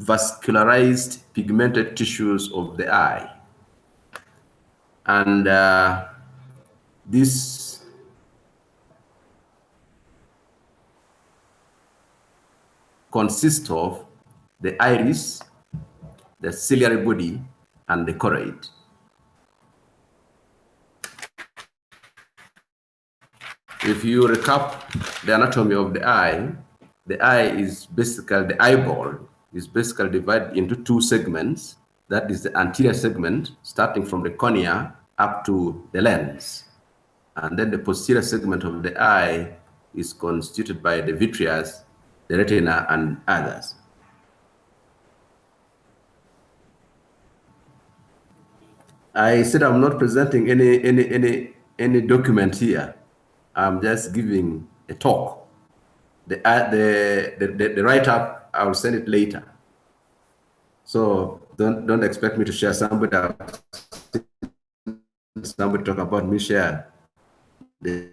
vascularized pigmented tissues of the eye. And this consists of the iris, the ciliary body, and the choroid. If you recap the anatomy of the eye is basically, the eyeball is basically divided into two segments. That is the anterior segment, starting from the cornea up to the lens. And then the posterior segment of the eye is constituted by the vitreous, the retina, and others. I said I'm not presenting any document here. I'm just giving a talk. The write-up, I'll send it later. So don't expect me to share. Somebody talk about me share the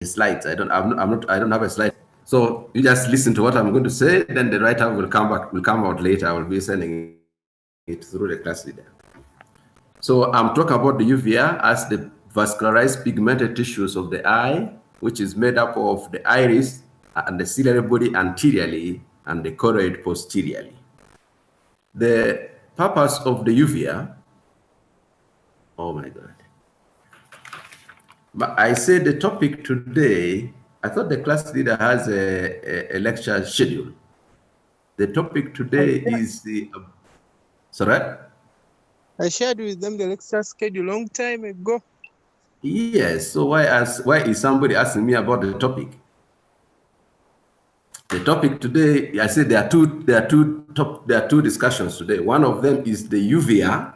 slides. I don't have a slide. So you just listen to what I'm going to say, then the write-up will come out later. I will be sending it through the class leader. So I'm talking about the uvea as the vascularized pigmented tissues of the eye, which is made up of the iris and the ciliary body anteriorly and the choroid posteriorly. The purpose of the uvea, oh my God. But I said the topic today, I thought the class leader has a lecture schedule. The topic today is the, sorry? I shared with them the lecture schedule a long time ago. Yes, so why is somebody asking me about the topic? The topic today, I said there are two discussions today. One of them is the uvea,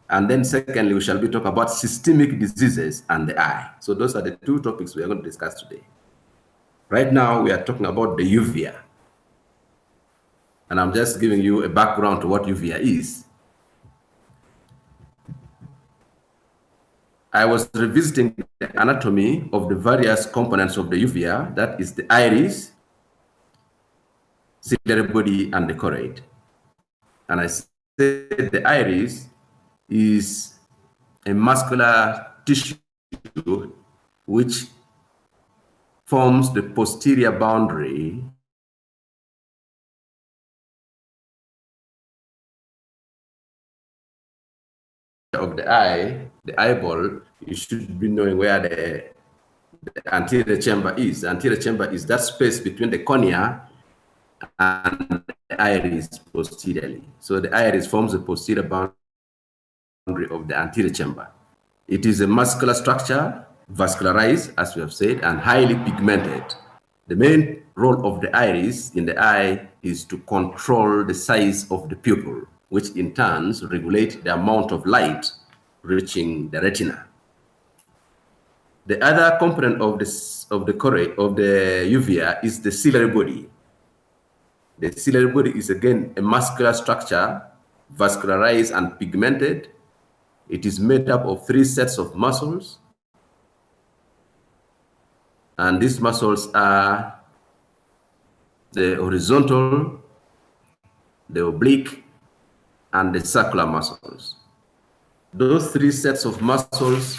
and then secondly, we shall be talking about systemic diseases and the eye. So those are the two topics we are going to discuss today. Right now, we are talking about the uvea. And I'm just giving you a background to what uvea is. I was revisiting the anatomy of the various components of the uvea, that is the iris, ciliary body, and the choroid. And I said the iris is a muscular tissue which forms the posterior boundary of the eye, the eyeball. You should be knowing where the anterior chamber is. The anterior chamber is that space between the cornea and the iris posteriorly. So the iris forms the posterior boundary of the anterior chamber. It is a muscular structure, vascularized, as we have said, and highly pigmented. The main role of the iris in the eye is to control the size of the pupil, which in turn regulate the amount of light reaching the retina. The other component of the choroid, of the uvea, is the ciliary body. The ciliary body is again a muscular structure, vascularized and pigmented. It is made up of 3 sets of muscles. And these muscles are the horizontal, the oblique, and the circular muscles. Those 3 sets of muscles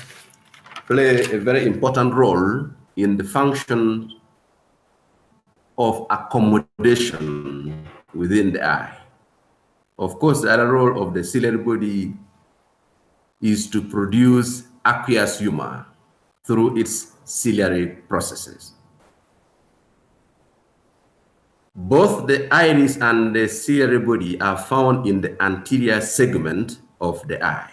play a very important role in the function of accommodation within the eye. Of course, the other role of the ciliary body is to produce aqueous humor through its ciliary processes. Both the iris and the ciliary body are found in the anterior segment of the eye.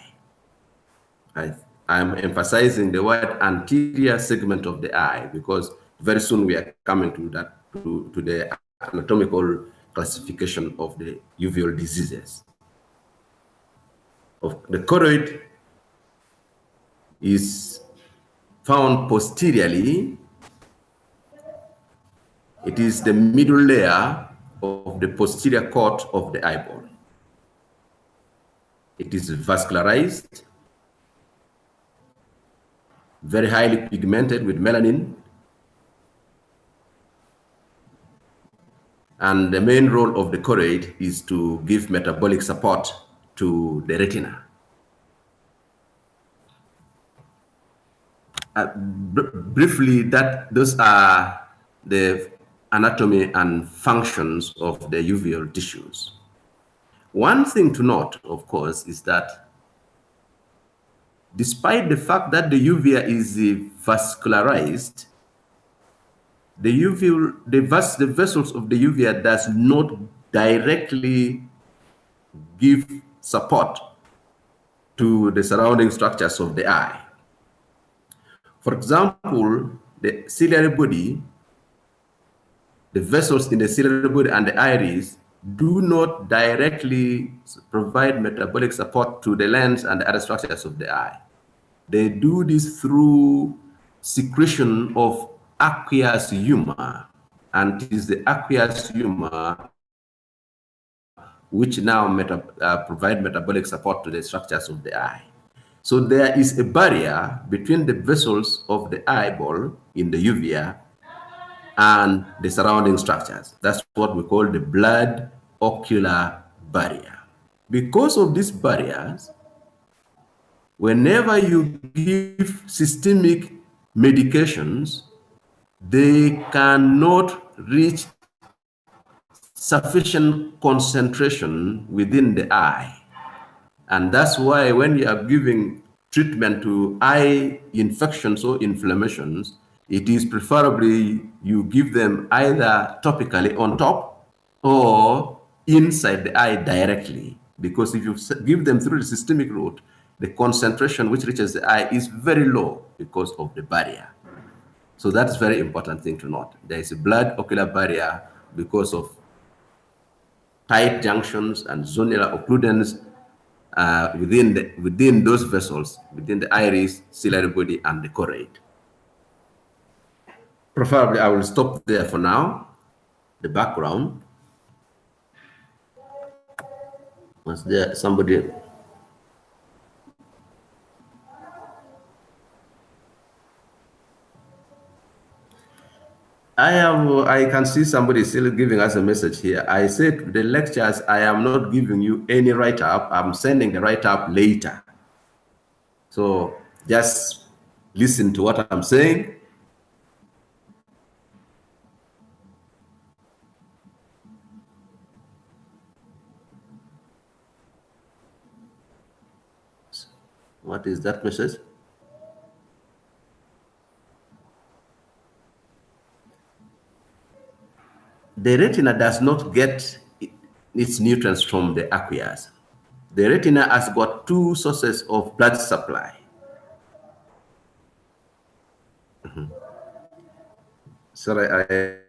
I'm emphasizing the word anterior segment of the eye because very soon we are coming to that, to the anatomical classification of the uveal diseases. The choroid is found posteriorly. It is the middle layer of the posterior coat of the eyeball. It is vascularized, very highly pigmented with melanin, And the main role of the choroid is to give metabolic support to the retina. Briefly, those are the anatomy and functions of the uveal tissues. One thing to note, of course, is that despite the fact that the uvea is vascularized, the vessels of the uvea does not directly give support to the surrounding structures of the eye. For example, the ciliary body, the vessels in the ciliary body and the iris do not directly provide metabolic support to the lens and the other structures of the eye. They do this through secretion of aqueous humor, and it is the aqueous humor which now provide metabolic support to the structures of the eye. So there is a barrier between the vessels of the eyeball in the uvea and the surrounding structures. That's what we call the blood-ocular barrier. Because of these barriers, whenever you give systemic medications, they cannot reach sufficient concentration within the eye. And that's why when you are giving treatment to eye infections or inflammations, it is preferably you give them either topically on top or inside the eye directly. Because if you give them through the systemic route, the concentration which reaches the eye is very low because of the barrier. So that's a very important thing to note. There is a blood-ocular barrier because of tight junctions and zonular occludence within those vessels, within the iris, ciliary body, and the choroid. Preferably, I will stop there for now. The background. Was there somebody? I can see somebody still giving us a message here. I said the lectures, I am not giving you any write-up. I'm sending the write-up later. So just listen to what I'm saying. What is that message? The retina does not get its nutrients from the aqueous. The retina has got two sources of blood supply. Sorry,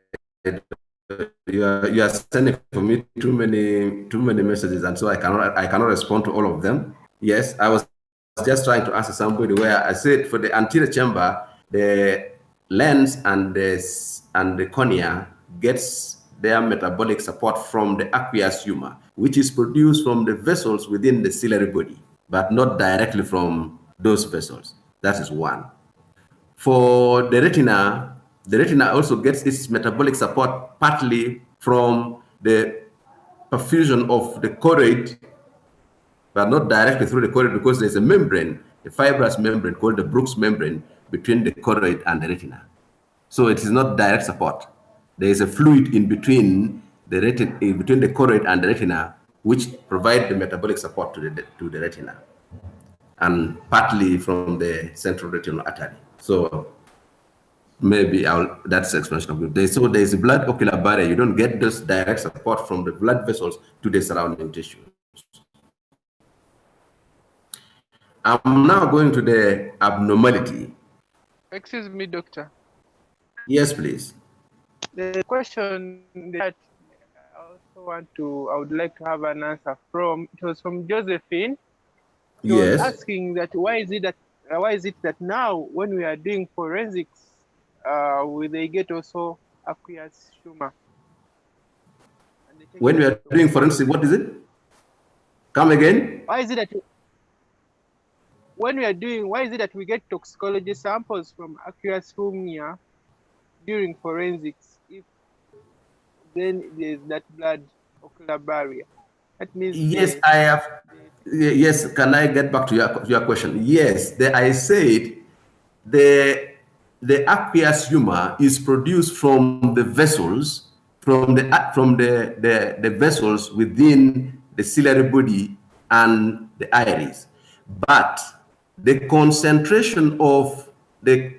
you are sending for me too many messages, and so I cannot respond to all of them. Yes, I was just trying to answer somebody where I said for the anterior chamber, the lens and the cornea gets their metabolic support from the aqueous humor, which is produced from the vessels within the ciliary body, but not directly from those vessels. That is one. For the retina also gets its metabolic support partly from the perfusion of the choroid, but not directly through the choroid, because there's a membrane, a fibrous membrane called the Brooks membrane between the choroid and the retina. So it is not direct support. There is a fluid in between the choroid and the retina, which provide the metabolic support to the retina, and partly from the central retinal artery. So maybe that's the explanation of it. So there's a blood-ocular barrier. You don't get this direct support from the blood vessels to the surrounding tissue. I'm now going to the abnormality. Excuse me, doctor. Yes, please. The question that I would like to have an answer from, it was from Josephine. She was asking that why is it that now when we are doing forensics, they get also aqueous humor? When we are doing forensic, what is it? Come again? Why is it that we get toxicology samples from aqueous humor during forensics? If then there's that blood ocular barrier. That means yes, I have. Yes, can I get back to your question? Yes, I said the aqueous humor is produced from the vessels, from the vessels within the ciliary body and the iris, but the concentration of the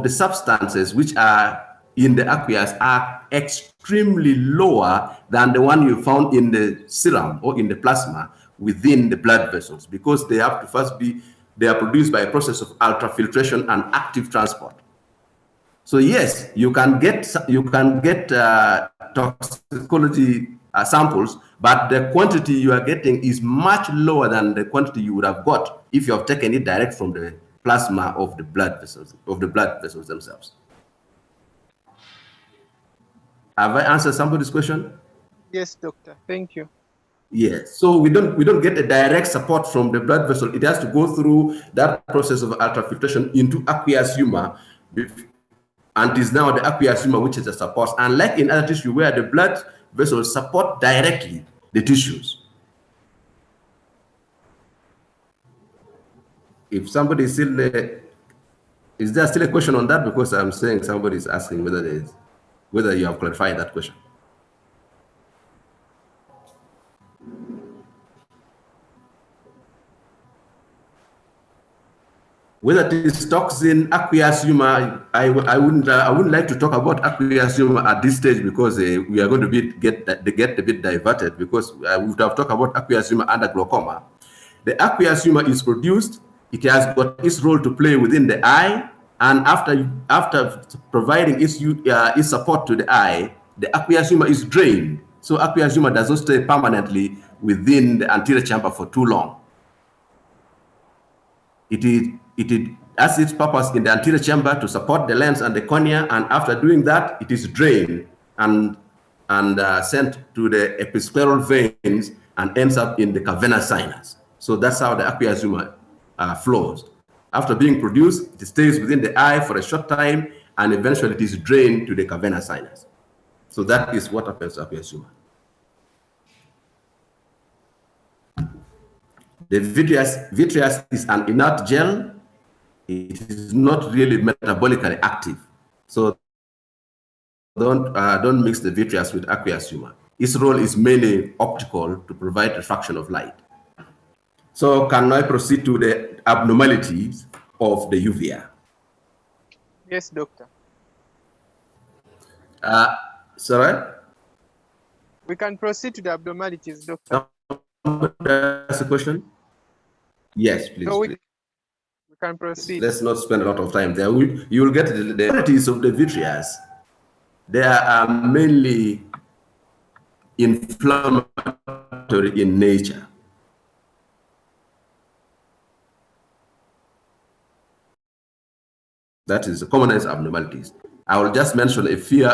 substances which are in the aqueous are extremely lower than the one you found in the serum or in the plasma within the blood vessels, because they have to first be, they are produced by a process of ultrafiltration and active transport. So yes, you can get toxicology samples, but the quantity you are getting is much lower than the quantity you would have got if you have taken it direct from the plasma of the blood vessels themselves. Have I answered somebody's question? Yes, doctor. Thank you. Yes. So we don't get a direct support from the blood vessel. It has to go through that process of ultrafiltration into aqueous humor, and it is now the aqueous humor which is the support. And like in other tissue where the blood vessels support directly the tissues. If somebody is still, is there still a question on that? Because I'm saying somebody is asking whether you have clarified that question. Whether it is toxin, aqueous humor, I wouldn't like to talk about aqueous humor at this stage, because we are going to get a bit diverted, because we would have talked about aqueous humor under glaucoma. The aqueous humor is produced. It has got its role to play within the eye, and after providing its support to the eye, the aqueous humor is drained. So aqueous humor does not stay permanently within the anterior chamber for too long. It has its purpose in the anterior chamber to support the lens and the cornea, and after doing that, it is drained and sent to the episcleral veins and ends up in the cavernous sinus. So that's how the aqueous humor flows. After being produced, it stays within the eye for a short time, and eventually it is drained to the cavernous sinus. So that is what happens to aqueous humor. The vitreous is an inert gel. It is not really metabolically active. So don't mix the vitreous with aqueous humor. Its role is mainly optical, to provide refraction of light. So can I proceed to the abnormalities of the uvea? Yes, doctor. Sorry? We can proceed to the abnormalities, doctor. That's a question? Yes, please. No, please. We can proceed. Let's not spend a lot of time there. You will get the abnormalities of the vitreous. They are mainly inflammatory in nature. That is the commonest abnormalities. I will just mention a few,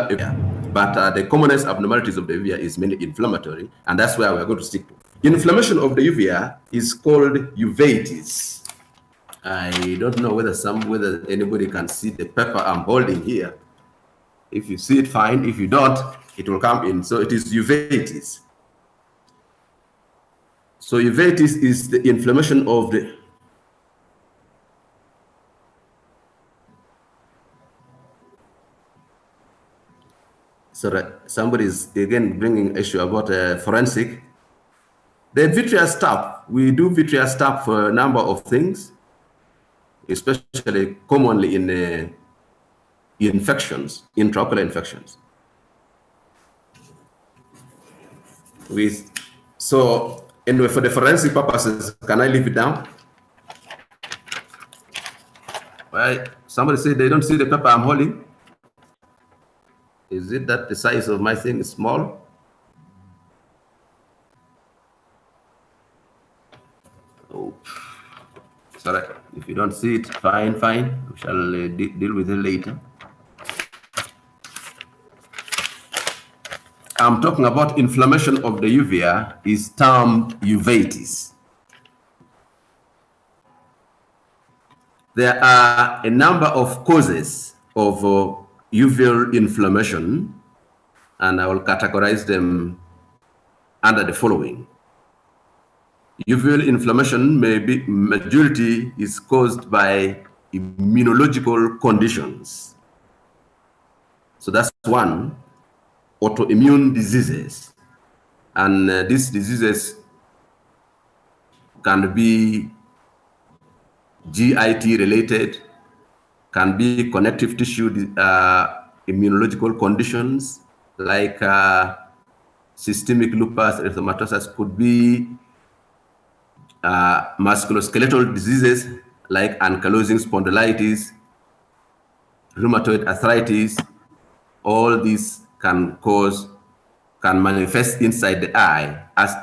but the commonest abnormalities of the uvea is mainly inflammatory, and that's where we're going to stick to. Inflammation of the uvea is called uveitis. I don't know whether anybody can see the paper I'm holding here. If you see it, fine. If you don't, it will come in. So it is uveitis. So uveitis is the inflammation of the somebody is again bringing issue about forensic. The vitreous tap, we do vitreous tap for a number of things, especially commonly in infections, intraocular infections. So anyway, for the forensic purposes, can I leave it down? Right. Somebody said they don't see the paper I'm holding. Is it that the size of my thing is small? Oh, sorry. If you don't see it, fine. We shall deal with it later. I'm talking about inflammation of the uvea is termed uveitis. There are a number of causes of uveal inflammation, and I will categorize them under the following. Uveal inflammation majority is caused by immunological conditions. So that's one, autoimmune diseases. And these diseases can be GIT related, can be connective tissue immunological conditions like systemic lupus erythematosus, could be musculoskeletal diseases like ankylosing spondylitis, rheumatoid arthritis. All these can manifest inside the eye as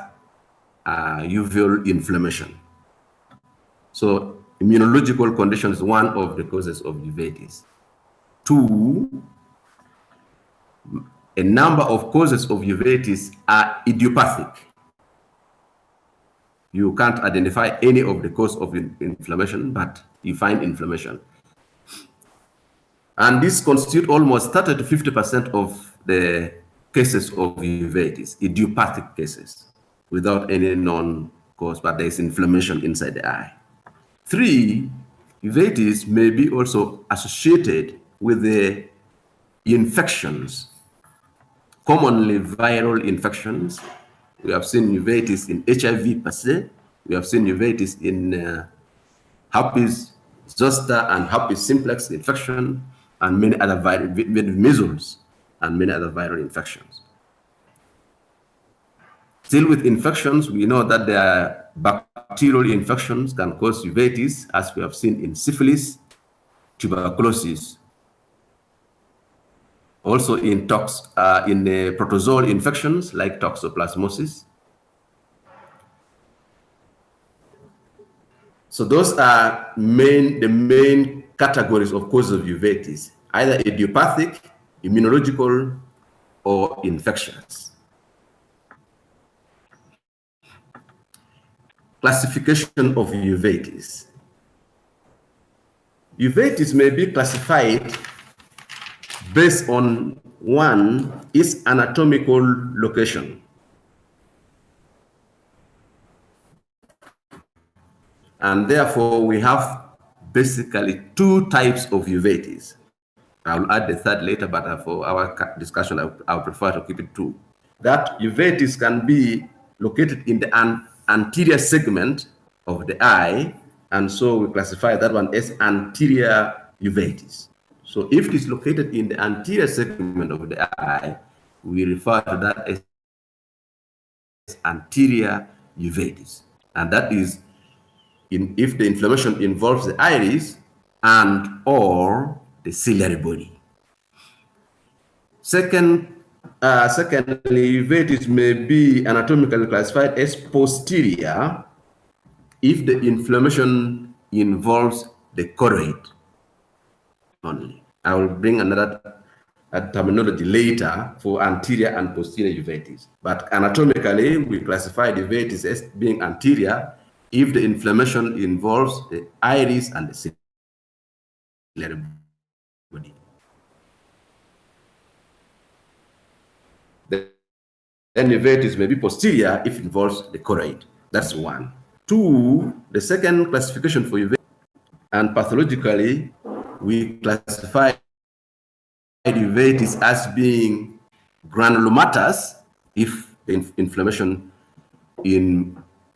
uveal inflammation. So immunological condition is one of the causes of uveitis. Two, a number of causes of uveitis are idiopathic. You can't identify any of the cause of inflammation, but you find inflammation. And this constitutes almost 30 to 50% of the cases of uveitis, idiopathic cases, without any known cause, but there is inflammation inside the eye. Three, uveitis may be also associated with the infections, commonly viral infections. We have seen uveitis in HIV per se. We have seen uveitis in herpes zoster and herpes simplex infection, and many other measles and many other viral infections. Still with infections, we know that there are bacterial infections can cause uveitis, as we have seen in syphilis, tuberculosis. Also in protozoal infections like toxoplasmosis. So those are the main categories of causes of uveitis, either idiopathic, immunological, or infectious. Classification of uveitis. Uveitis may be classified based on its anatomical location. And therefore, we have basically two types of uveitis. I'll add the third later, but for our discussion, I'll prefer to keep it two. That uveitis can be located in the anterior segment of the eye, and so we classify that one as anterior uveitis. So if it is located in the anterior segment of the eye, we refer to that as anterior uveitis. And that is if the inflammation involves the iris and or the ciliary body. Secondly, uveitis may be anatomically classified as posterior if the inflammation involves the choroid only. I will bring another terminology later for anterior and posterior uveitis. But anatomically, we classify the uveitis as being anterior if the inflammation involves the iris and the ciliary body. Then uveitis may be posterior if it involves the choroid. That's one. Two, the second classification for uveitis, and pathologically, we classify uveitis as being granulomatous if the inflammation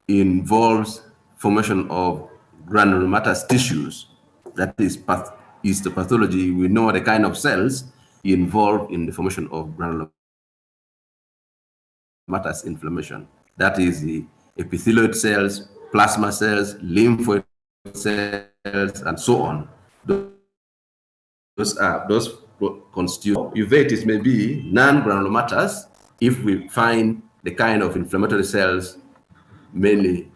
involves formation of granulomatous tissues. That is the pathology. We know the kind of cells involved in the formation of granulomatous inflammation. That is the epithelioid cells, plasma cells, lymphoid cells, and so on. Those constitute. Uveitis may be non-granulomatous if we find the kind of inflammatory cells mainly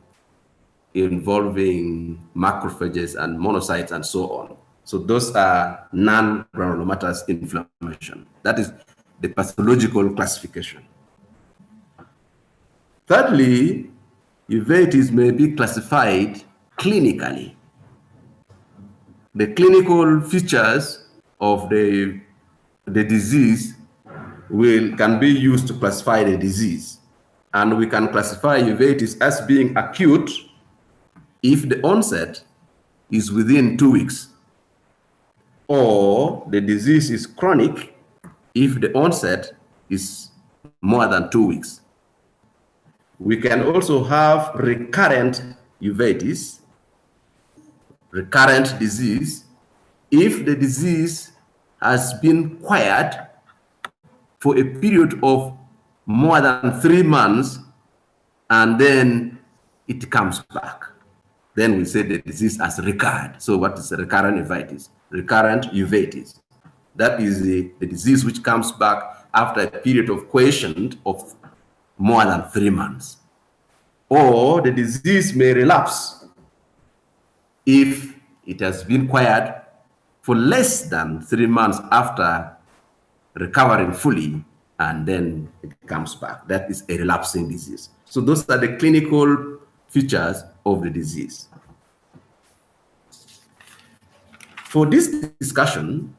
involving macrophages and monocytes and so on. So those are non-granulomatous inflammation. That is the pathological classification. Thirdly, uveitis may be classified clinically. The clinical features of the disease can be used to classify the disease. And we can classify uveitis as being acute if the onset is within 2 weeks, or the disease is chronic if the onset is more than 2 weeks. We can also have recurrent uveitis, recurrent disease, if the disease has been quiet for a period of more than 3 months and then it comes back. Then we say the disease has recurred. So what is recurrent uveitis? Recurrent uveitis. That is the disease which comes back after a period of quiescence of more than 3 months. Or the disease may relapse if it has been quiet for less than 3 months after recovering fully, and then it comes back. That is a relapsing disease. So those are the clinical features of the disease. For this discussion,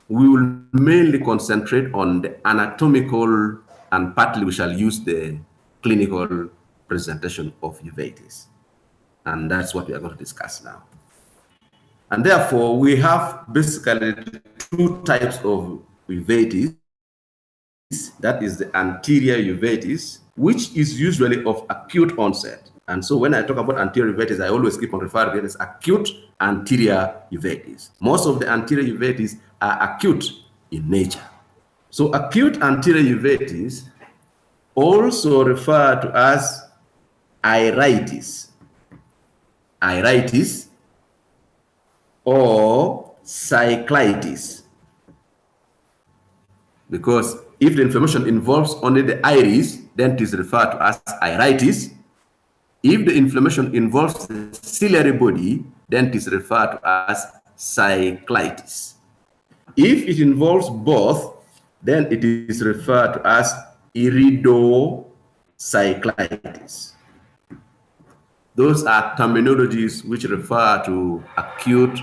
we will mainly concentrate on the anatomical, and partly we shall use the clinical presentation of uveitis. And that's what we are going to discuss now. And therefore, we have basically 2 types of uveitis. That is the anterior uveitis, which is usually of acute onset. And so when I talk about anterior uveitis, I always keep on referring to it as acute anterior uveitis. Most of the anterior uveitis are acute in nature. So acute anterior uveitis, also referred to as iritis, or cyclitis, because if the inflammation involves only the iris, then it is referred to as iritis. If the inflammation involves the ciliary body, then it is referred to as cyclitis. If it involves both, then it is referred to as iridocyclitis. Those are terminologies which refer to acute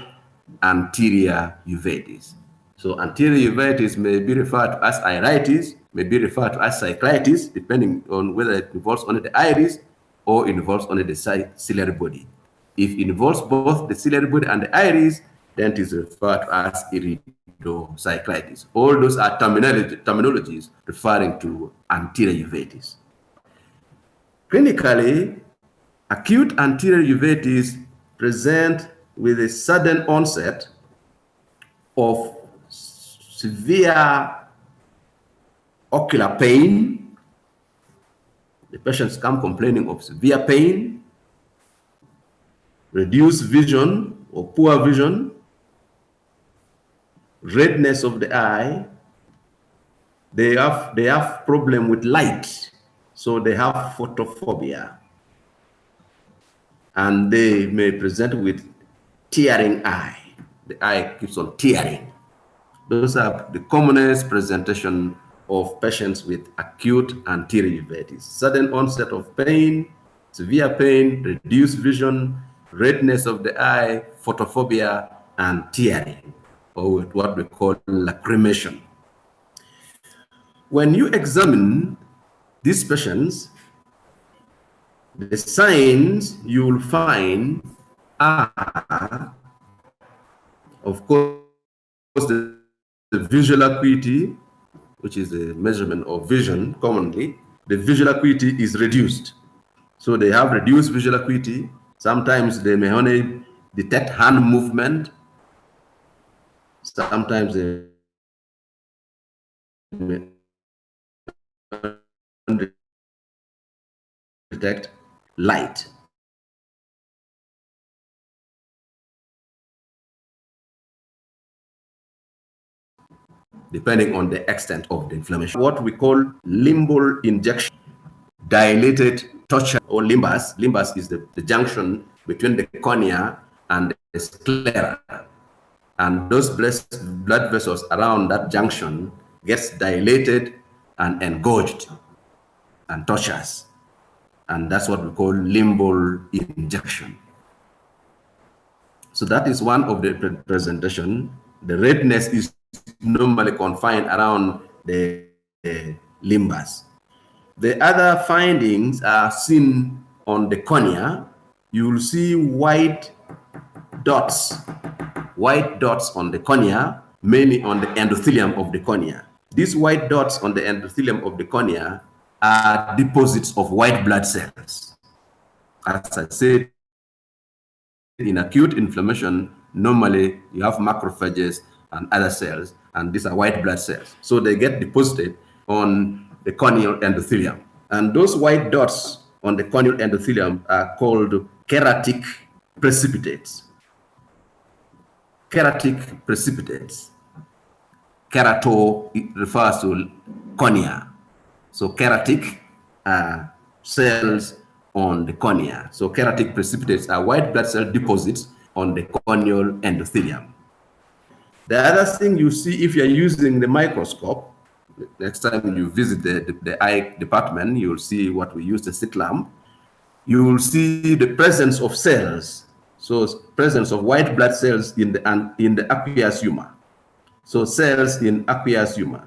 anterior uveitis. So anterior uveitis may be referred to as iritis, may be referred to as cyclitis, depending on whether it involves only the iris or involves only the ciliary body. If it involves both the ciliary body and the iris, then it is referred to as iridocyclitis. All those are terminologies referring to anterior uveitis. Clinically, acute anterior uveitis present with a sudden onset of severe ocular pain. The patients come complaining of severe pain, reduced vision or poor vision, redness of the eye. They have problem with light, so they have photophobia, and they may present with tearing eye. The eye keeps on tearing. Those are the commonest presentation of patients with acute anterior uveitis. Sudden onset of pain, severe pain, reduced vision, redness of the eye, photophobia, and tearing, or what we call lacrimation. When you examine these patients, the signs you will find are, of course, the visual acuity, which is a measurement of vision commonly. The visual acuity is reduced. So they have reduced visual acuity. Sometimes they may only detect hand movement. Sometimes they may detect light. Depending on the extent of the inflammation. What we call limbal injection, dilated torsion, or limbus. Limbus is the junction between the cornea and the sclera. And those blood vessels around that junction gets dilated and engorged and tortuous. And that's what we call limbal injection. So that is one of the presentation. The redness is normally confined around the limbus. The other findings are seen on the cornea. You will see white dots on the cornea, mainly on the endothelium of the cornea. These white dots on the endothelium of the cornea are deposits of white blood cells. As I said, in acute inflammation, normally you have macrophages and other cells, and these are white blood cells. So they get deposited on the corneal endothelium. And those white dots on the corneal endothelium are called keratic precipitates. Keratic precipitates. Kerato refers to cornea. So keratic cells on the cornea. So keratic precipitates are white blood cell deposits on the corneal endothelium. The other thing you see if you're using the microscope, next time you visit the eye department, you'll see what we use, the slit lamp. You will see the presence of cells. So presence of white blood cells in the aqueous humor. So cells in aqueous humor.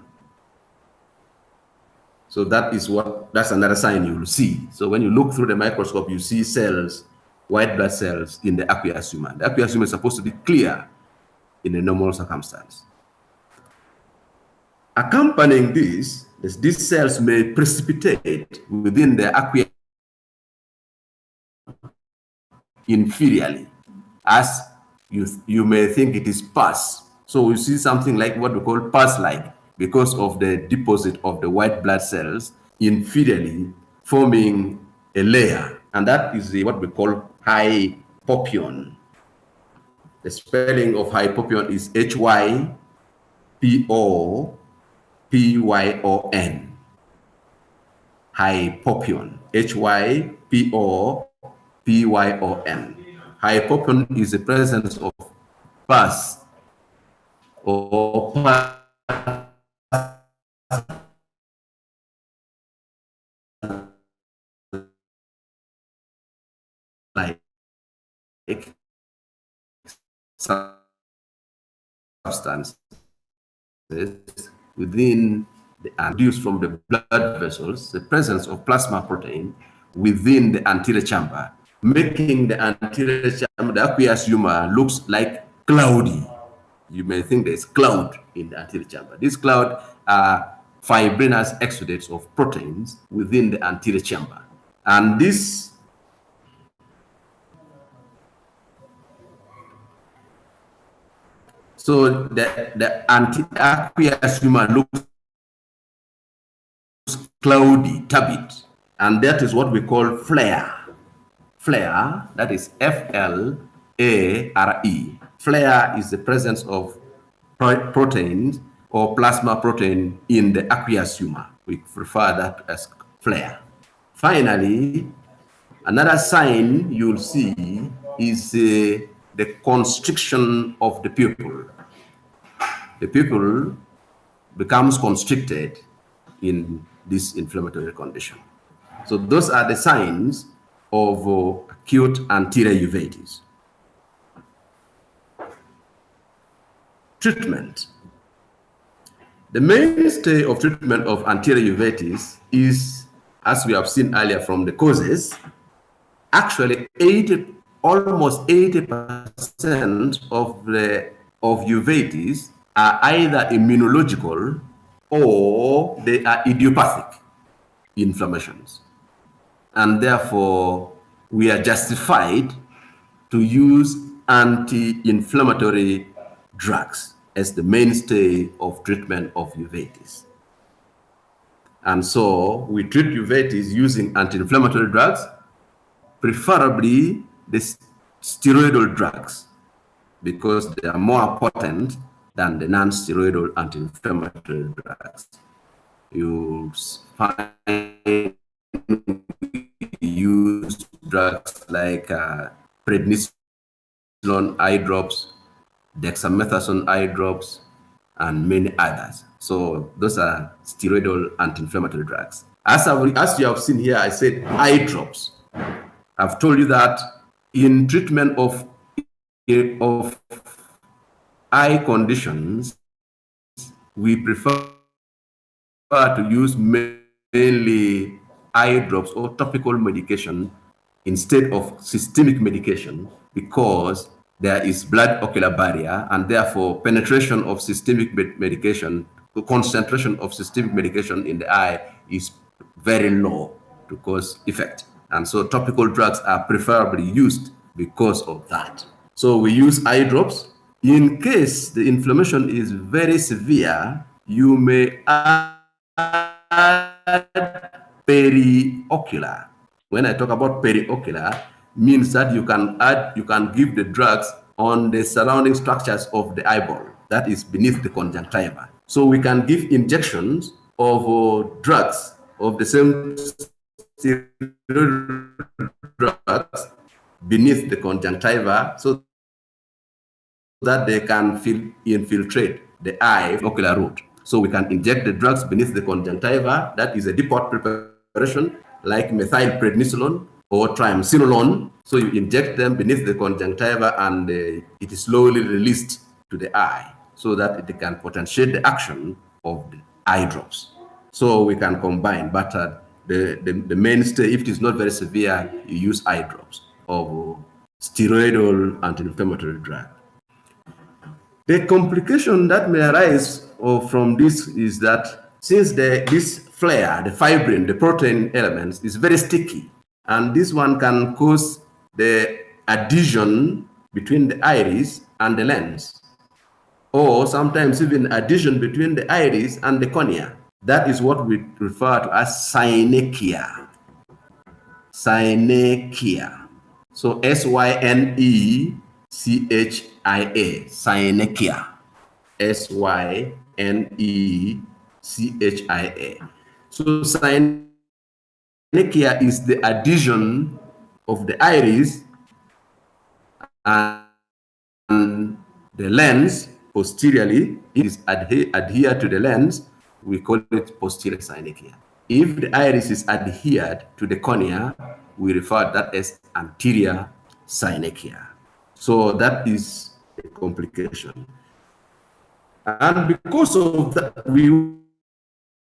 So that's another sign you will see. So when you look through the microscope, you see cells, white blood cells in the aqueous humor. The aqueous humor is supposed to be clear in a normal circumstance. Accompanying this, these cells may precipitate within the aqueous inferiorly, as you may think it is pus. So we see something like what we call pus-like because of the deposit of the white blood cells inferiorly, forming a layer, and that is what we call hypopyon. The spelling of hypopyon is Hypopyon. Hypopyon. Hypopyon. Hypopyon is the presence of pus or like substances within the produced from the blood vessels, the presence of plasma protein within the anterior chamber, making the anterior chamber, the aqueous humor, looks like cloudy. You may think there's cloud in the anterior chamber. These clouds are fibrinous exudates of proteins within the anterior chamber. And this so the aqueous humor looks cloudy, turbid, and that is what we call flare. Flare, that is Flare. Flare is the presence of proteins or plasma protein in the aqueous humor. We refer that as flare. Finally, another sign you'll see is the constriction of the pupil. The pupil becomes constricted in this inflammatory condition. So those are the signs of acute anterior uveitis. Treatment. The mainstay of treatment of anterior uveitis is, as we have seen earlier from the causes, actually almost 80% of uveitis are either immunological or they are idiopathic inflammations. And therefore, we are justified to use anti-inflammatory drugs as the mainstay of treatment of uveitis. And so we treat uveitis using anti-inflammatory drugs, preferably the steroidal drugs, because they are more potent than the non-steroidal anti-inflammatory drugs. You find use drugs like prednisolone eye drops, dexamethasone eye drops, and many others. So those are steroidal anti-inflammatory drugs. As you have seen here, I said eye drops. I've told you that in treatment of eye conditions, we prefer to use mainly eye drops or topical medication instead of systemic medication because there is blood ocular barrier, and therefore penetration of systemic medication, the concentration of systemic medication in the eye is very low to cause effect. And so topical drugs are preferably used because of that. So we use eye drops. In case the inflammation is very severe, you may add periocular. When I talk about periocular, means that you can give the drugs on the surrounding structures of the eyeball, that is beneath the conjunctiva. So we can give injections of drugs of the same drugs beneath the conjunctiva so that they can infiltrate the eye ocular root. So we can inject the drugs beneath the conjunctiva. That is a depot preparation like methylprednisolone or triamcinolone. So you inject them beneath the conjunctiva and it is slowly released to the eye so that it can potentiate the action of the eye drops. So we can combine, but the mainstay, if it is not very severe, you use eye drops of steroidal anti-inflammatory drug. The complication that may arise from this is that since this flare, the fibrin, the protein elements, is very sticky, and this one can cause the adhesion between the iris and the lens, or sometimes even adhesion between the iris and the cornea. That is what we refer to as synechia. Synechia. So Synechia. Synechia. Synechia. So synechia is the adhesion of the iris and the lens posteriorly. It is adhered to the lens. We call it posterior synechia. If the iris is adhered to the cornea, we refer to that as anterior synechia. So that is a complication. And because of that, we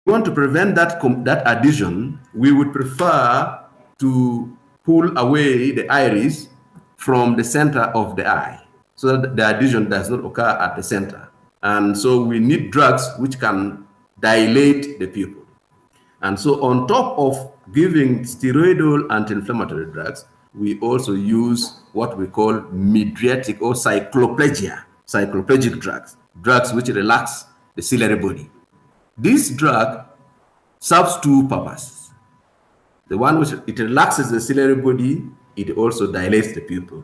want to prevent that adhesion. We would prefer to pull away the iris from the center of the eye so that the adhesion does not occur at the center. And so we need drugs which can dilate the pupil. And so on top of giving steroidal anti-inflammatory drugs, we also use what we call mydriatic or cycloplegic drugs which relax the ciliary body. This drug serves two purposes. The one which it relaxes the ciliary body, it also dilates the pupil.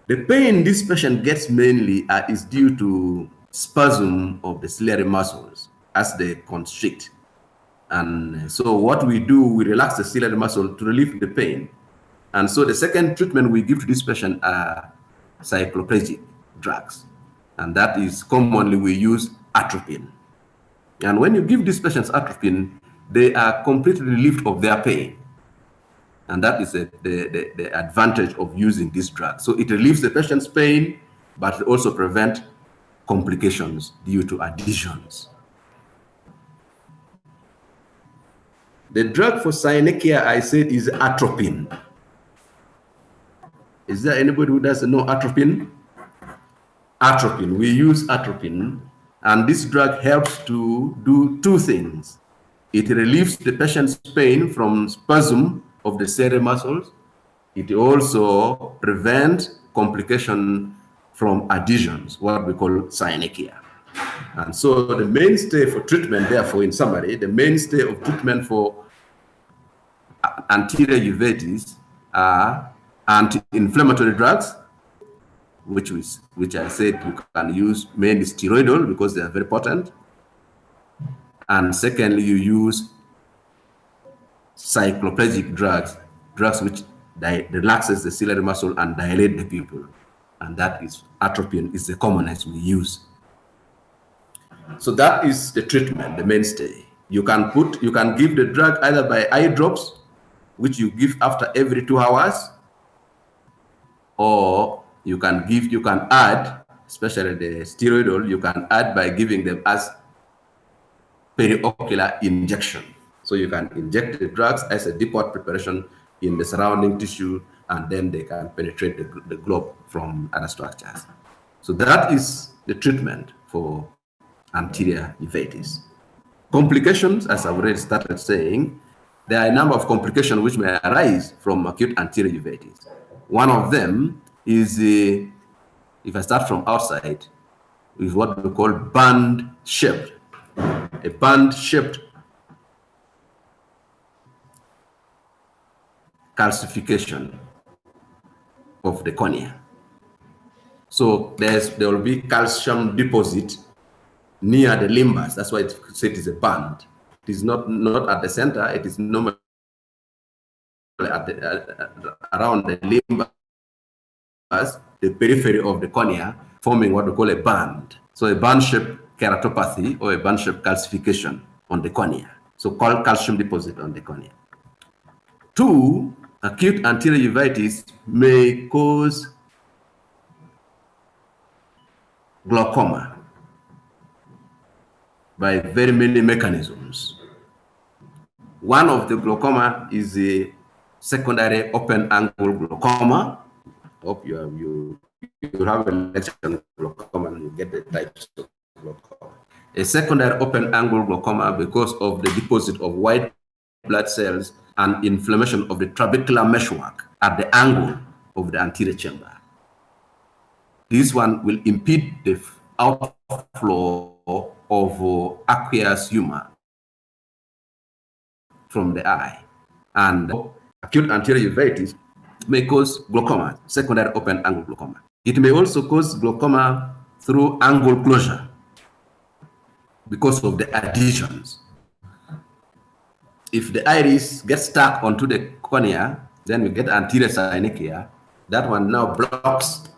The pain this patient gets mainly is due to spasm of the ciliary muscles as they constrict. And so what we do, we relax the ciliary muscle to relieve the pain. And so the second treatment we give to this patient are cycloplegic drugs. And that is commonly we use atropine. And when you give these patients atropine, they are completely relieved of their pain. And that is the advantage of using this drug. So it relieves the patient's pain, but it also prevents complications due to adhesions. The drug for synechia, I said, is atropine. Is there anybody who doesn't know atropine? Atropine, we use atropine, and this drug helps to do two things. It relieves the patient's pain from spasm of the ciliary muscles. It also prevents complication from adhesions, what we call synechia. And so the mainstay for treatment, therefore, in summary, the mainstay of treatment for anterior uveitis are anti-inflammatory drugs, which I said you can use mainly steroidal because they are very potent. And secondly, you use cycloplegic drugs which relaxes the ciliary muscle and dilate the pupil. And that is atropine is the commonest we use. So that is the treatment, the mainstay. You can give the drug either by eye drops, which you give after every 2 hours, or you can add, especially the steroidal, you can add by giving them as periocular injection. So you can inject the drugs as a depot preparation in the surrounding tissue, and then they can penetrate the globe from other structures. So that is the treatment for anterior uveitis. Complications, as I've already started saying, there are a number of complications which may arise from acute anterior uveitis. One of them is, if I start from outside, is what we call band-shaped. A band-shaped calcification of the cornea. So there will be calcium deposit near the limbus. That's why it is a band. It is not at the center. It is normally at around the limbus, the periphery of the cornea, forming what we call a band. So a band-shaped keratopathy or a band-shaped calcification on the cornea. So called calcium deposit on the cornea. 2, acute anterior uveitis may cause glaucoma by very many mechanisms. One of the glaucoma is a secondary open angle glaucoma. Hope you have a lecture on glaucoma and you get the types of glaucoma. A secondary open angle glaucoma because of the deposit of white blood cells and inflammation of the trabecular meshwork at the angle of the anterior chamber. This one will impede the outflow of aqueous humor from the eye. And acute anterior uveitis may cause glaucoma, secondary open angle glaucoma. It may also cause glaucoma through angle closure because of the adhesions. If the iris gets stuck onto the cornea, then we get anterior synechia. That one now blocks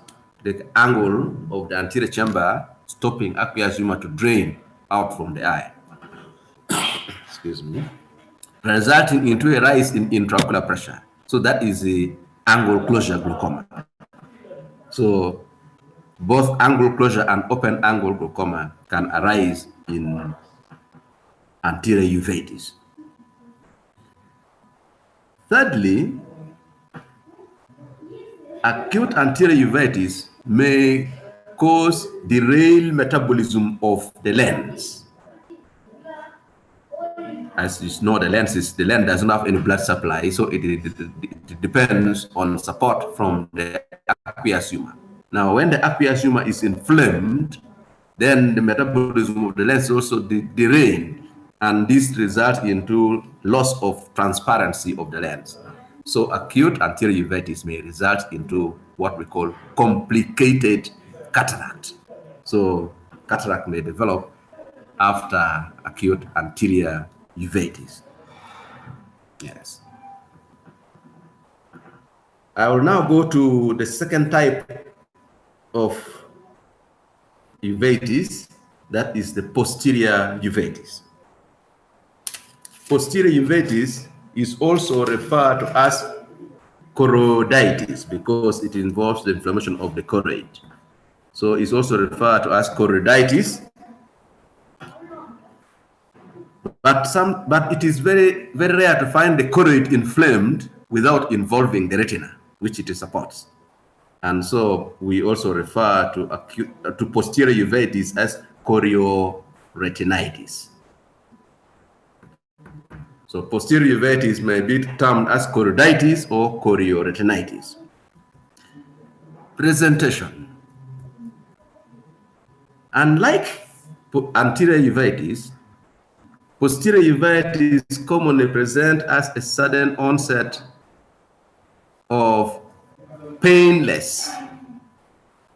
the angle of the anterior chamber, stopping aqueous humor to drain out from the eye. Excuse me. Resulting into a rise in intraocular pressure. So that is the angle closure glaucoma. So both angle closure and open angle glaucoma can arise in anterior uveitis. Thirdly, acute anterior uveitis may cause derailed metabolism of the lens. As you know, the lens doesn't have any blood supply, so it depends on support from the aqueous humor. Now, when the aqueous humor is inflamed, then the metabolism of the lens also derailed, and this results into loss of transparency of the lens. So acute anterior uveitis may result into what we call complicated cataract. So cataract may develop after acute anterior uveitis. Yes. I will now go to the second type of uveitis, that is the posterior uveitis. Posterior uveitis is also referred to as choroiditis because it involves the inflammation of the choroid. So it's also referred to as choroiditis. But it is very, very rare to find the choroid inflamed without involving the retina, which it supports. And so we also refer to posterior uveitis as chorioretinitis. So posterior uveitis may be termed as choroiditis or chorioretinitis. Presentation. Unlike anterior uveitis, posterior uveitis commonly present as a sudden onset of painless,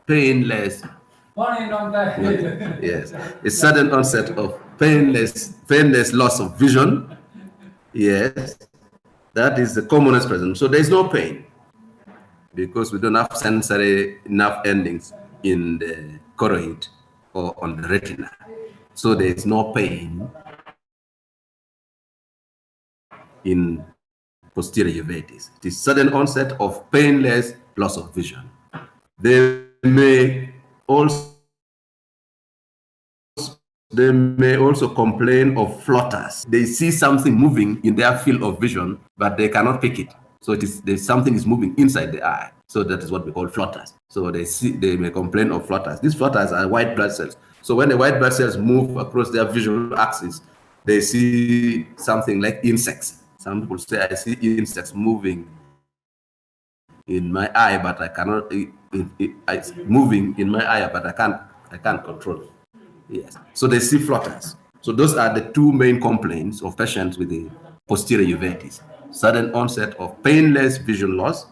yes, a sudden onset of painless loss of vision. Yes, that is the commonest present. So there is no pain because we don't have sensory nerve endings in the choroid or on the retina. So there is no pain in posterior uveitis. It is sudden onset of painless loss of vision. They may also they may also complain of flutters. They see something moving in their field of vision, but they cannot pick it. So there's something is moving inside the eye. So that is what we call flutters. So they may complain of flutters. These flutters are white blood cells. So when the white blood cells move across their visual axis, they see something like insects. Some people say, I see insects moving in my eye, but I cannot. It's moving in my eye, but I can't control it. Yes. So they see flutters. So those are the two main complaints of patients with the posterior uveitis: sudden onset of painless vision loss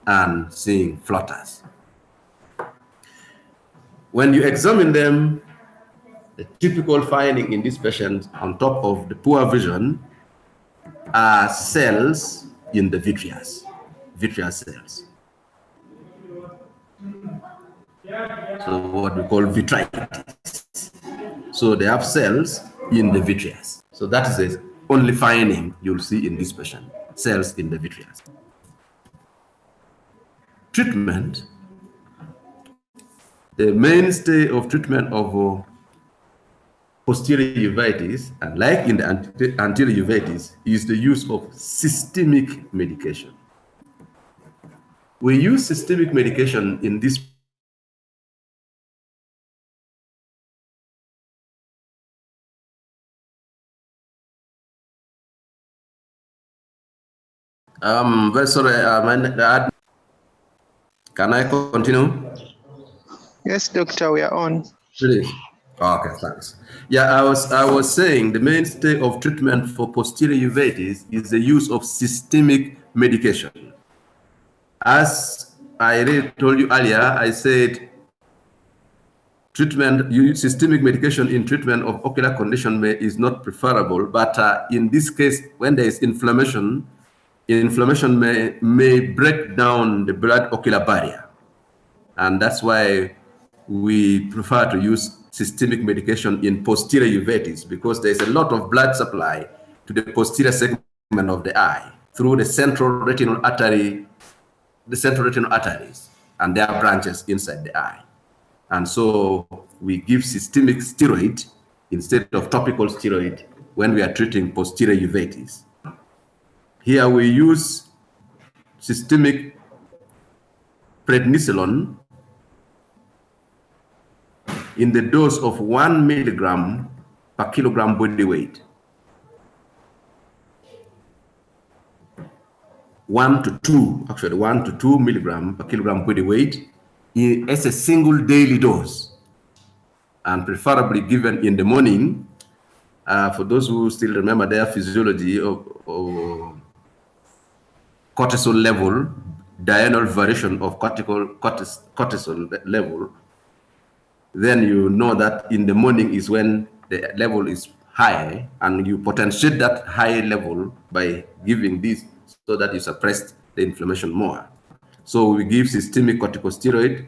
and seeing flutters. When you examine them, the typical finding in these patients, on top of the poor vision, are cells in the vitreous cells. So what we call vitritis. So they have cells in the vitreous. So that is the only finding you'll see in this patient: cells in the vitreous. Treatment. The mainstay of treatment of posterior uveitis, and like in the anterior uveitis, is the use of systemic medication. We use systemic medication in this very sorry, can I continue? Yes, doctor, we are on. Please. Okay, thanks. Yeah, I was saying the mainstay of treatment for posterior uveitis is the use of systemic medication. As I already told you earlier, I said systemic medication in treatment of ocular condition is not preferable, but in this case, when there is inflammation may break down the blood ocular barrier, and that's why we prefer to use systemic medication in posterior uveitis, because there's a lot of blood supply to the posterior segment of the eye through the central retinal arteries and their branches inside the eye. And so we give systemic steroid instead of topical steroid when we are treating posterior uveitis. Here we use systemic prednisolone in the dose of 1 milligram per kilogram body weight. 1 to 2 milligram per kilogram body weight as a single daily dose, and preferably given in the morning. For those who still remember their physiology of cortisol level, diurnal variation of cortisol level, then you know that in the morning is when the level is high, and you potentiate that high level by giving this so that you suppress the inflammation more. So we give systemic corticosteroid,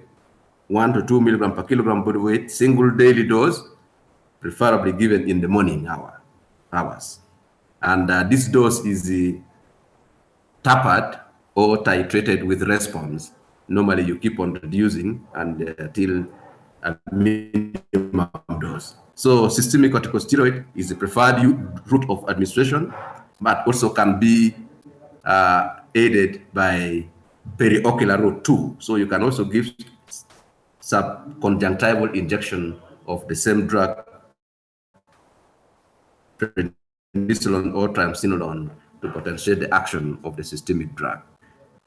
1 to 2 milligram per kilogram body weight, single daily dose, preferably given in the morning hours. And this dose is tapered or titrated with response. Normally you keep on reducing until a minimum dose. So systemic corticosteroid is the preferred route of administration, but also can be aided by periocular route too. So you can also give subconjunctival injection of the same drug, prednisolone or triamcinolone, to potentiate the action of the systemic drug.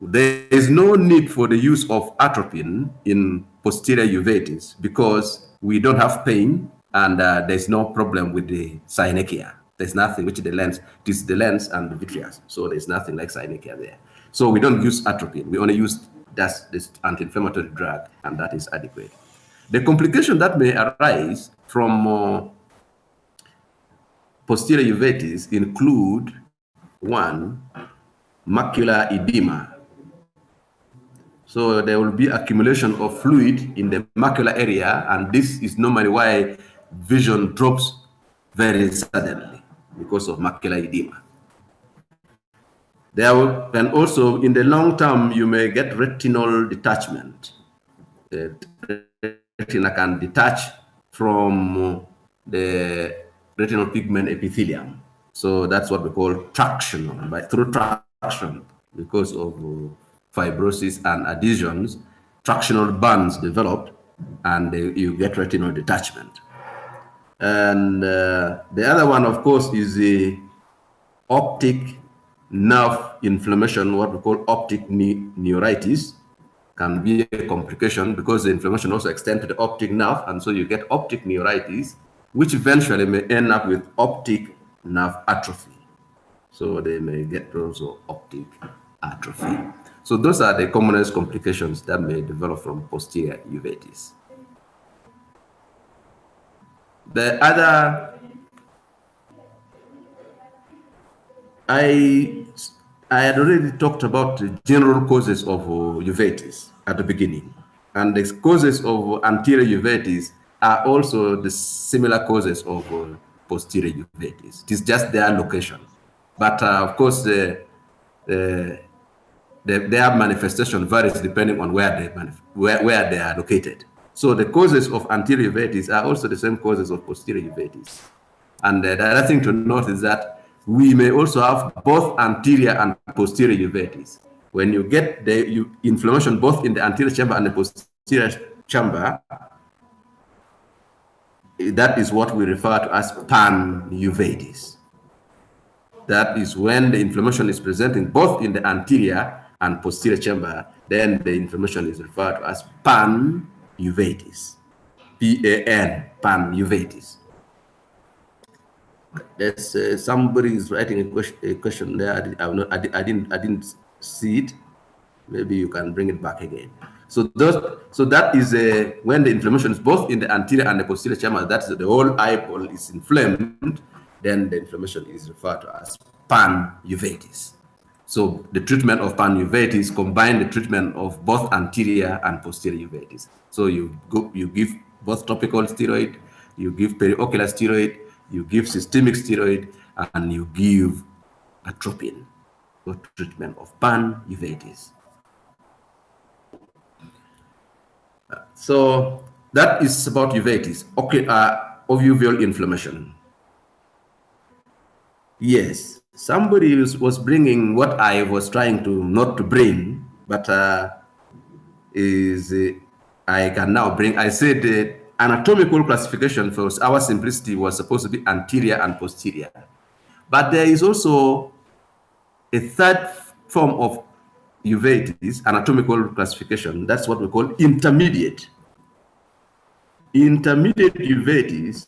There is no need for the use of atropine in posterior uveitis because we don't have pain, and there's no problem with the synechia. There's nothing which the lens, it is the lens and the vitreous, so there's nothing like synechia there. So we don't use atropine, we only use this anti-inflammatory drug, and that is adequate. The complication that may arise from posterior uveitis include: 1, macular edema. So there will be accumulation of fluid in the macular area, and this is normally why vision drops very suddenly, because of macular edema. And also in the long term, you may get retinal detachment. The retina can detach from the retinal pigment epithelium. So that's what we call traction, through traction, because of fibrosis and adhesions, tractional bands developed, and you get retinal detachment. And the other one, of course, is the optic nerve inflammation, what we call optic neuritis. Can be a complication because the inflammation also extends to the optic nerve, and so you get optic neuritis, which eventually may end up with optic nerve atrophy. So they may get also optic atrophy. So those are the commonest complications that may develop from posterior uveitis. The other, I had already talked about the general causes of uveitis at the beginning. And the causes of anterior uveitis are also the similar causes of posterior uveitis. It is just their location. But of course, their manifestation varies depending on where they are located. So the causes of anterior uveitis are also the same causes of posterior uveitis. And the other thing to note is that we may also have both anterior and posterior uveitis. When you get the inflammation both in the anterior chamber and the posterior chamber, that is what we refer to as pan-uveitis. That is when the inflammation is presenting both in the anterior and posterior chamber, then the inflammation is referred to as pan-uveitis. P-A-N, pan-uveitis. There's somebody is writing a question there. I didn't see it. Maybe you can bring it back again. So that is when the inflammation is both in the anterior and the posterior chamber. That's the whole eyeball is inflamed. Then the inflammation is referred to as pan-uveitis. So the treatment of pan-uveitis combine the treatment of both anterior and posterior uveitis. So you give both topical steroid, you give periocular steroid, you give systemic steroid, and you give atropine for treatment of pan-uveitis. So that is about uveitis. Okay, uveal inflammation. Yes, somebody was bringing what I was trying to not to bring, but I can now bring. I said the anatomical classification for our simplicity was supposed to be anterior and posterior, but there is also a third form of uveitis, anatomical classification. That's what we call intermediate. Intermediate uveitis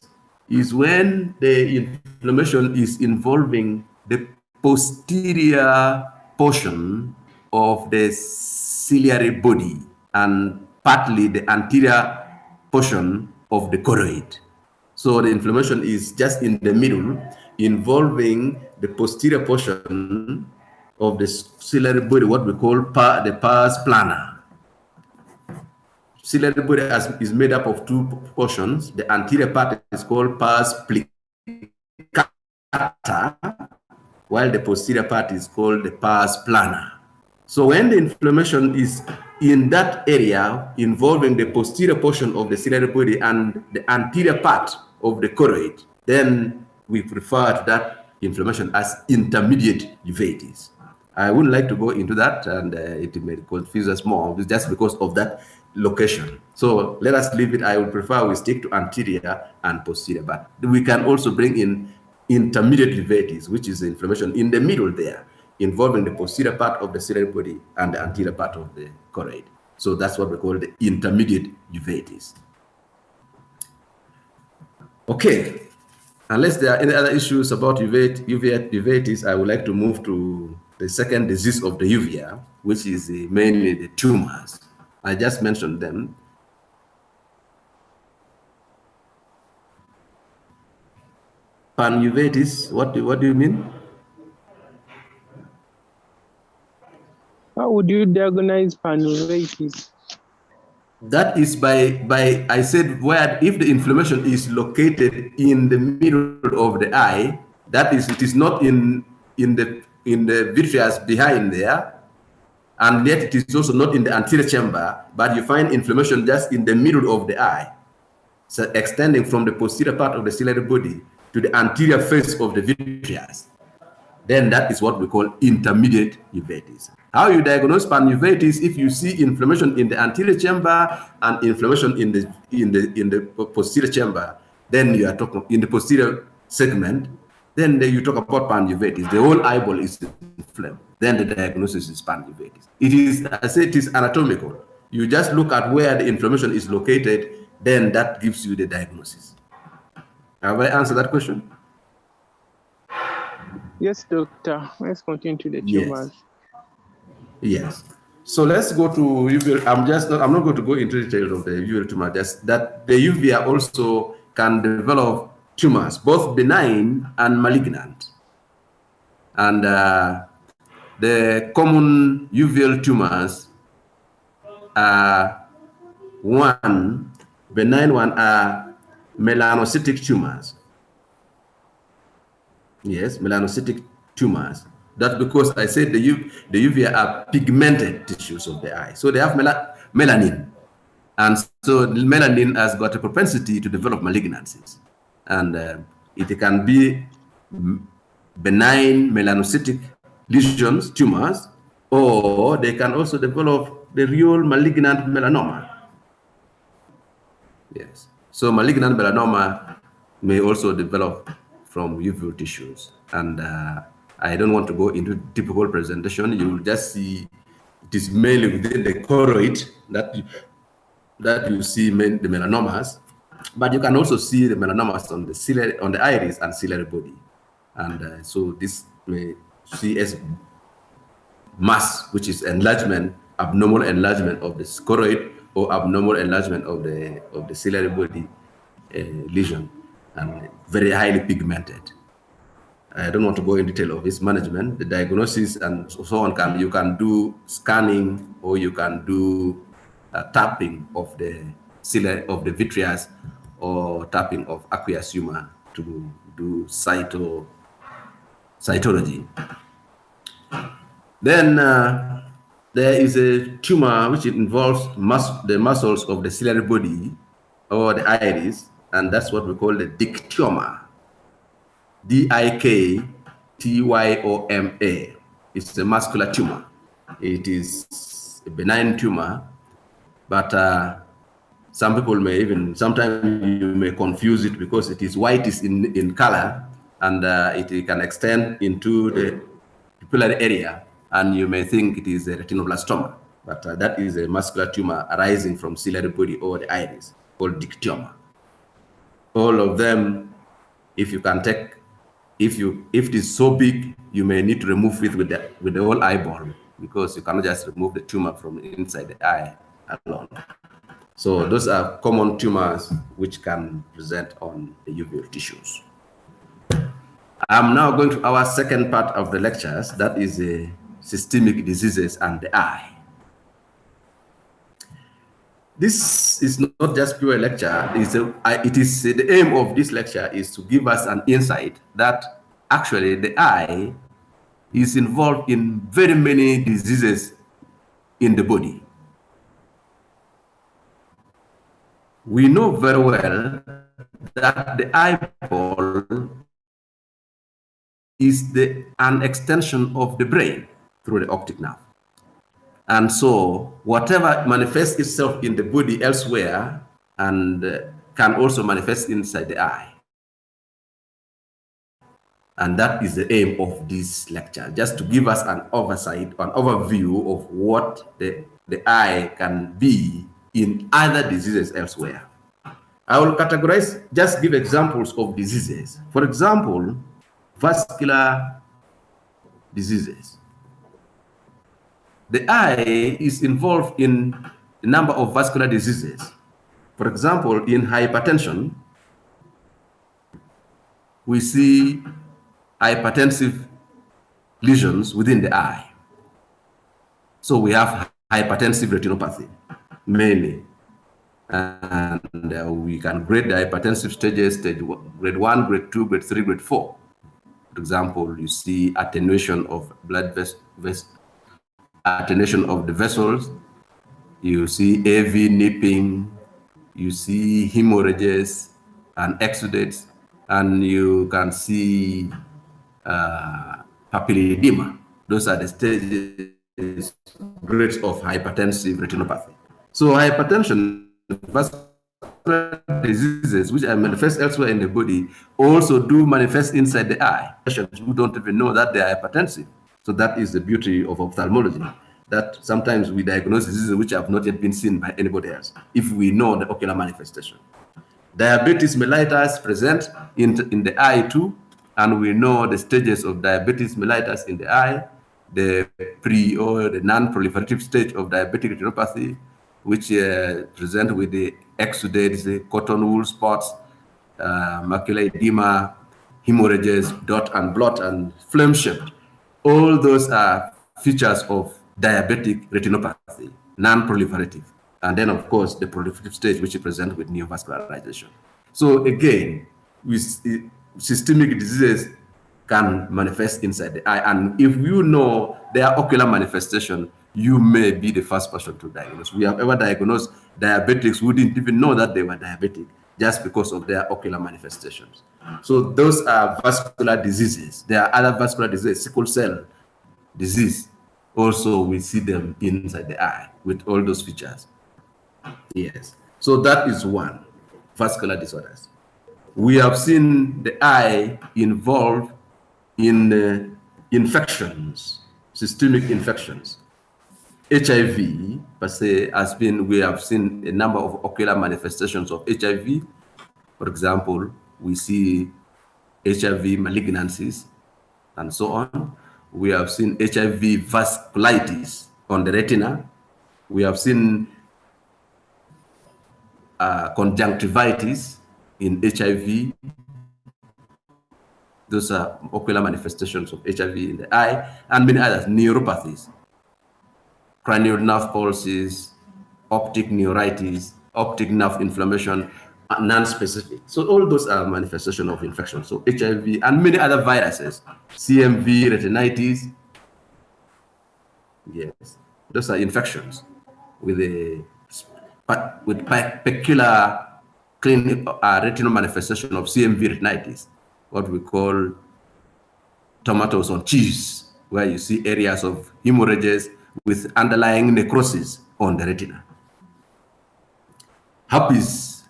is when the inflammation is involving the posterior portion of the ciliary body and partly the anterior portion of the choroid. So the inflammation is just in the middle, involving the posterior portion of the ciliary body, what we call the pars plana. Ciliary body is made up of two portions. The anterior part is called pars plicata, while the posterior part is called the pars plana. So when the inflammation is in that area involving the posterior portion of the ciliary body and the anterior part of the choroid, then we refer to that inflammation as intermediate uveitis. I wouldn't like to go into that, and it may confuse us more just because of that location. So let us leave it. I would prefer we stick to anterior and posterior, but we can also bring in intermediate uveitis, which is the inflammation in the middle there, involving the posterior part of the ciliary body and the anterior part of the choroid. So that's what we call the intermediate uveitis. Okay, unless there are any other issues about uveitis, I would like to move to the second disease of the uvea, which is mainly the tumors. I just mentioned them. Pan-uveitis, what do you mean? How would you diagnose pan-uveitis? That is by I said where if the inflammation is located in the middle of the eye, that is, it is not in the vitreous behind there, and yet it is also not in the anterior chamber, but you find inflammation just in the middle of the eye. so extending from the posterior part of the ciliary body to the anterior face of the vitreous, then that is what we call intermediate uveitis. How you diagnose panuveitis? If you see inflammation in the anterior chamber and inflammation in the posterior chamber, then you are talking in the posterior segment. Then you talk about panuveitis. The whole eyeball is inflamed. Then the diagnosis is panuveitis. It is, I say, it is anatomical. You just look at where the inflammation is located. Then that gives you the diagnosis. Have I answered that question? Yes, doctor. Let's continue to the tumors. Yes. So let's go to uveal. I'm not going to go into detail of the uveal tumor. Just that the uvea also can develop tumors, both benign and malignant. And the common uveal tumors are benign one are melanocytic tumors. Yes, melanocytic tumors. That's because I said the uvea are pigmented tissues of the eye. So they have melanin. And so the melanin has got a propensity to develop malignancies. And it can be benign melanocytic lesions, tumors, or they can also develop the real malignant melanoma. Yes. So malignant melanoma may also develop from uveal tissues. And I don't want to go into typical presentation. You will just see it is mainly within the choroid that you see the melanomas, but you can also see the melanomas on the iris and ciliary body. And so this may see as mass, which is enlargement, abnormal enlargement of the choroid or abnormal enlargement of the ciliary body lesion, and very highly pigmented. I don't want to go in detail of its management, the diagnosis, and so on. You can do scanning, or you can do tapping of the vitreous, or tapping of aqueous humor to do cytology. Then there is a tumor which involves the muscles of the ciliary body or the iris, and that's what we call the Dictoma. Dictyoma. It's a muscular tumor. It is a benign tumor, but some people sometimes you may confuse it because it is whitish in color, and it can extend into the pupillary area, and you may think it is a retinoblastoma, but that is a muscular tumor arising from ciliary body or the iris, called Dictoma. All of them, if it is so big, you may need to remove it with the whole eyeball, because you cannot just remove the tumor from inside the eye alone. So those are common tumors which can present on the uveal tissues. I'm now going to our second part of the lectures, that is the systemic diseases and the eye. This is not just pure lecture. The aim of this lecture is to give us an insight that actually the eye is involved in very many diseases in the body. We know very well that the eyeball is an extension of the brain through the optic nerve. And so whatever manifests itself in the body elsewhere and can also manifest inside the eye. And that is the aim of this lecture, just to give us an overview of what the eye can be in other diseases elsewhere. I will just give examples of diseases. For example, vascular diseases. The eye is involved in a number of vascular diseases. For example, in hypertension, we see hypertensive lesions within the eye. So we have hypertensive retinopathy, mainly. And we can grade the hypertensive stages, grade 1, grade 2, grade 3, grade 4. For example, you see attenuation of attenuation of the vessels. You see AV nipping, you see hemorrhages and exudates, and you can see papilledema. Those are the stages, grades of hypertensive retinopathy. So hypertension, vascular diseases, which are manifest elsewhere in the body, also do manifest inside the eye. Patients who don't even know that they are hypertensive. So that is the beauty of ophthalmology, that sometimes we diagnose diseases which have not yet been seen by anybody else, if we know the ocular manifestation. Diabetes mellitus present in the eye too, and we know the stages of diabetes mellitus in the eye, the pre or the non-proliferative stage of diabetic retinopathy, which present with the exudates, the cotton wool spots, macular edema, hemorrhages, dot and blot, and flame-shaped. All those are features of diabetic retinopathy, non-proliferative. And then, of course, the proliferative stage, which is present with neovascularization. So again, systemic diseases can manifest inside the eye. And if you know their ocular manifestation, you may be the first person to diagnose. We have ever diagnosed diabetics who didn't even know that they were diabetic just because of their ocular manifestations. So those are vascular diseases. There are other vascular diseases, sickle cell disease. Also, we see them inside the eye with all those features. Yes. So that is one, vascular disorders. We have seen the eye involved in infections, systemic infections. HIV, per se, has been, we have seen a number of ocular manifestations of HIV. For example, we see HIV malignancies and so on. We have seen HIV vasculitis on the retina. We have seen conjunctivitis in HIV. Those are ocular manifestations of HIV in the eye, and many others, neuropathies, cranial nerve pulses, optic neuritis, optic nerve inflammation, non-specific. So all those are manifestations of infection. So HIV and many other viruses, Cmv Retinitis. Yes, those are infections with peculiar clinical retinal manifestation of Cmv Retinitis, what we call tomatoes on cheese, where you see areas of hemorrhages with underlying necrosis on the retina. Herpes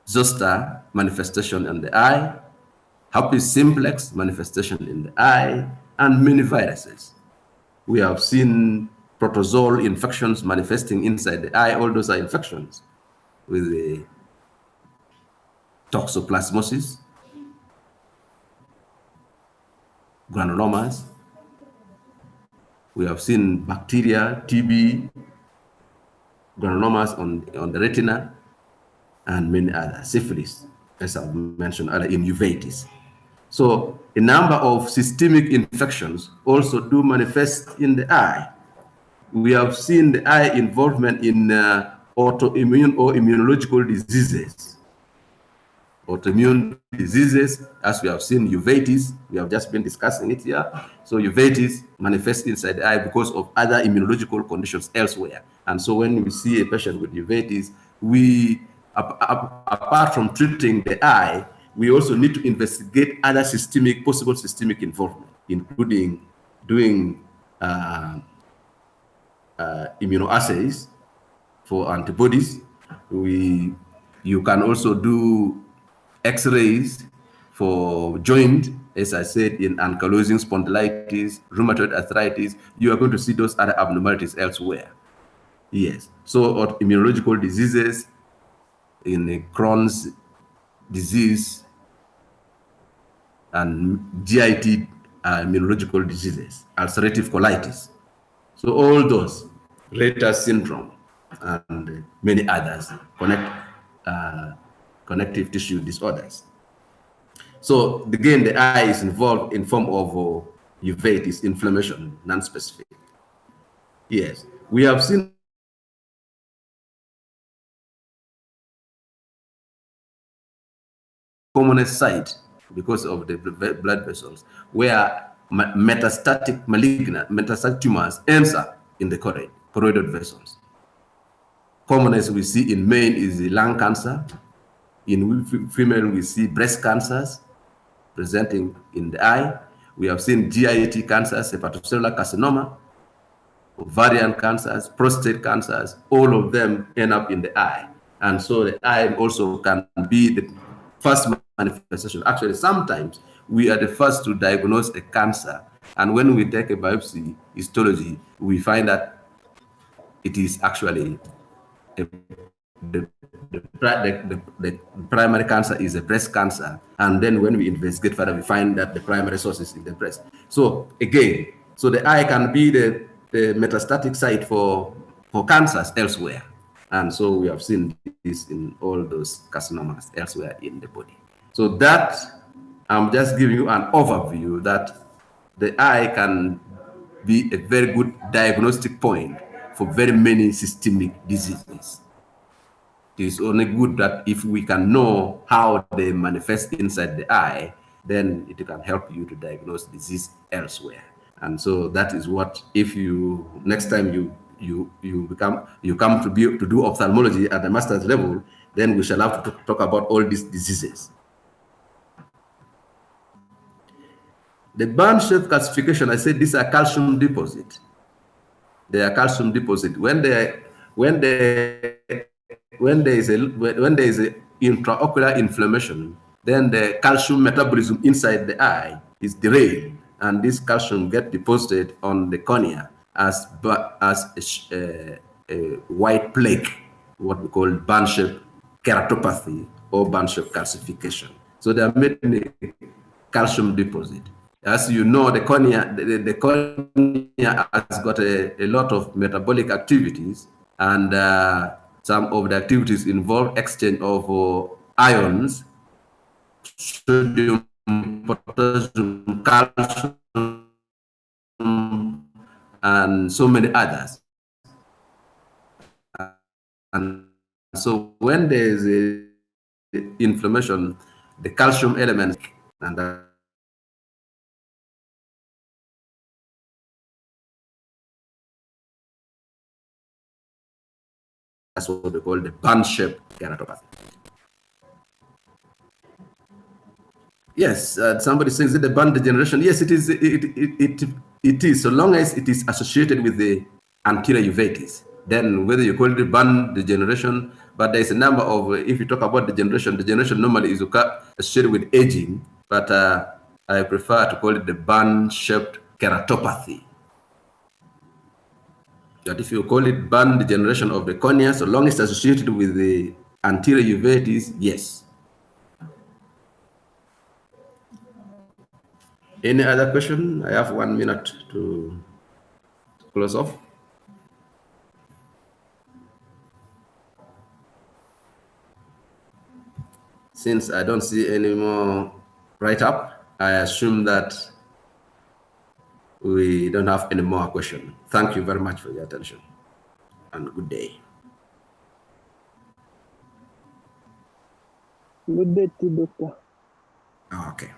zoster manifestation in the eye, herpes simplex manifestation in the eye, and many viruses. We have seen protozoal infections manifesting inside the eye. All those are infections with the toxoplasmosis, granulomas. We have seen bacteria, TB, granulomas on the retina, and many others, syphilis, as I mentioned earlier, in uveitis. So a number of systemic infections also do manifest in the eye. We have seen the eye involvement in autoimmune or immunological diseases. Autoimmune diseases, as we have seen, uveitis, we have just been discussing it here. So uveitis manifests inside the eye because of other immunological conditions elsewhere. And so when we see a patient with uveitis, we, apart from treating the eye, we also need to investigate other possible systemic involvement, including doing immunoassays for antibodies. You can also do X-rays for joint, as I said, in ankylosing spondylitis, rheumatoid arthritis. You are going to see those other abnormalities elsewhere. Yes. So immunological diseases, in Crohn's disease, and GIT immunological diseases, ulcerative colitis. So all those, Reiter syndrome, and many others, connective tissue disorders. So again, the eye is involved in form of uveitis, inflammation, non-specific. Yes, we have seen commonest site because of the blood vessels, where metastatic tumors enter in the choroid, choroidal vessels. commonest we see in men is the lung cancer. In female, we see breast cancers presenting in the eye. We have seen GIT cancers, hepatocellular carcinoma, ovarian cancers, prostate cancers, all of them end up in the eye. And so the eye also can be the first manifestation. Actually, sometimes we are the first to diagnose a cancer. And when we take a biopsy histology, we find that it is actually the primary cancer is a breast cancer. And then when we investigate further, we find that the primary source is in the breast. So again, so the eye can be the metastatic site for cancers elsewhere. And so we have seen this in all those carcinomas elsewhere in the body. So that, I'm just giving you an overview that the eye can be a very good diagnostic point for very many systemic diseases. It is only good that if we can know how they manifest inside the eye, then it can help you to diagnose disease elsewhere. And so that is what, if you, next time you come to do ophthalmology at the master's level, then we shall have to talk about all these diseases. The band shape calcification, I said these are calcium deposit. They are calcium deposit. When there is a intraocular inflammation, then the calcium metabolism inside the eye is derailed, and this calcium gets deposited on the cornea as a white plaque, what we call band-shaped keratopathy or band-shaped calcification. So there are many calcium deposit. As you know, the cornea, the cornea has got a lot of metabolic activities, and some of the activities involve exchange of ions, sodium, potassium, calcium, and so many others. And so when there is a inflammation, the calcium elements, and that's what we call the band-shaped keratopathy. Yes, somebody says that the band degeneration. Yes, it is. It is, so long as it is associated with the anterior uveitis. Then whether you call it band degeneration, but there is a number of, if you talk about degeneration normally is associated with aging, but I prefer to call it the band-shaped keratopathy. That if you call it band degeneration of the cornea, so long as it's associated with the anterior uveitis, yes. Any other question? I have 1 minute to close off. Since I don't see any more write-up, I assume that we don't have any more questions. Thank you very much for your attention, and good day. Good day to you, Doctor. Okay.